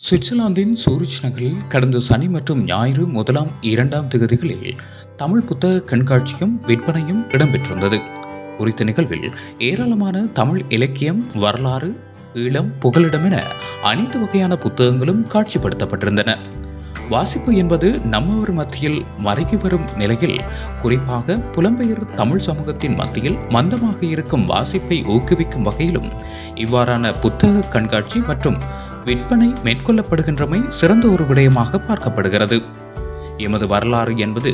சுவிட்சர்லாந்தின் சூரிச் நகரில் கடந்த சனி மற்றும் ஞாயிறு 1, 2 தேதிகளில் தமிழ் புத்தக கண்காட்சியும் விற்பனையும் இடம்பெற்றிருந்தது. குறித்த நிகழ்வில் ஏராளமான தமிழ் இலக்கியம், வரலாறு, ஈழம், புகலிடம் என அனைத்து வகையான புத்தகங்களும் காட்சிப்படுத்தப்பட்டிருந்தன. வாசிப்பு என்பது நம்மவர் மத்தியில் மறைகி வரும் நிலையில், குறிப்பாக புலம்பெயர் தமிழ் சமூகத்தின் மத்தியில் மந்தமாக இருக்கும் வாசிப்பை ஊக்குவிக்கும் வகையிலும் இவ்வாறான புத்தக கண்காட்சி மற்றும் விற்பனை மேற்கொள்ளப்படுகின்றமை சிறந்த ஒரு விடயமாக பார்க்கப்படுகிறது. எமது வரலாறு என்பது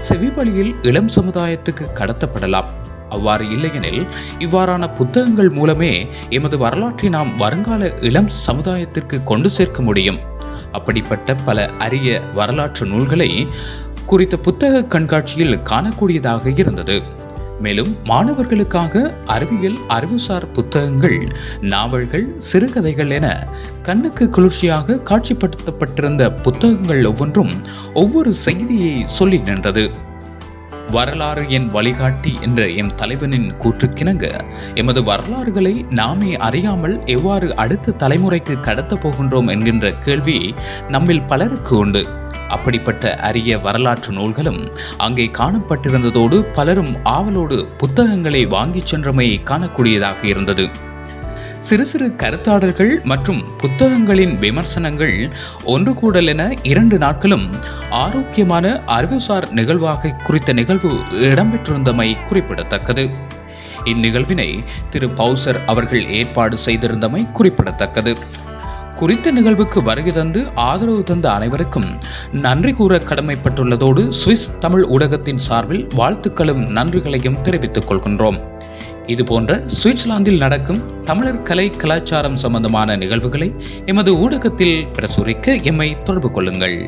செவிவழியில் இளம் சமுதாயத்துக்கு கடத்தப்படலாம். அவ்வாறு இல்லையெனில் இவ்வாறான புத்தகங்கள் மூலமே எமது வரலாற்றை நாம் வருங்கால இளம் சமுதாயத்திற்கு கொண்டு சேர்க்க முடியும். அப்படிப்பட்ட பல அரிய வரலாற்று நூல்களை குறித்த புத்தக கண்காட்சியில் காணக்கூடியதாக இருந்தது. மேலும் மாணவர்களுக்காக அறிவியல், அறிவுசார் புத்தகங்கள், நாவல்கள், சிறுகதைகள் என கண்ணுக்கு குளிர்ச்சியாக காட்சிப்படுத்தப்பட்டிருந்த புத்தகங்கள் ஒவ்வொன்றும் ஒவ்வொரு செய்தியை சொல்லி நின்றது. வரலாறு என் வழிகாட்டி என்ற எம் தலைவனின் கூற்றுக்கிணங்க, எமது வரலாறுகளை நாமே அறியாமல் எவ்வாறு அடுத்த தலைமுறைக்கு கடத்த போகின்றோம் என்கின்ற கேள்வி நம்மில் பலருக்கு உண்டு. அப்படிப்பட்ட அரிய வரலாற்று நூல்களும் அங்கே காணப்பட்டிருந்ததோடு பலரும் ஆவலோடு புத்தகங்களை வாங்கிச் சென்றமையை காணக்கூடியதாக இருந்தது. சிறு சிறு கருத்தாடல்கள் மற்றும் புத்தகங்களின் விமர்சனங்கள் ஒன்று கூடல் என 2 நாட்களும் ஆரோக்கியமான அறிவுசார் நிகழ்வாக குறித்த நிகழ்வு இடம்பெற்றிருந்தமை குறிப்பிடத்தக்கது. இந்நிகழ்வினை திரு பவுசர் அவர்கள் ஏற்பாடு செய்திருந்தமை குறிப்பிடத்தக்கது. குறித்த நிகழ்வுக்கு வருகை தந்து ஆதரவு தந்த அனைவருக்கும் நன்றி கூற கடமைப்பட்டுள்ளதோடு சுவிஸ் தமிழ் ஊடகத்தின் சார்பில் வாழ்த்துக்களும் நன்றிகளையும் தெரிவித்துக் கொள்கின்றோம். இதுபோன்ற சுவிட்சர்லாந்தில் நடக்கும் தமிழர் கலை கலாச்சாரம் சம்பந்தமான நிகழ்வுகளை எமது ஊடகத்தில் பிரசுரிக்க எம்மை தொடர்பு கொள்ளுங்கள்.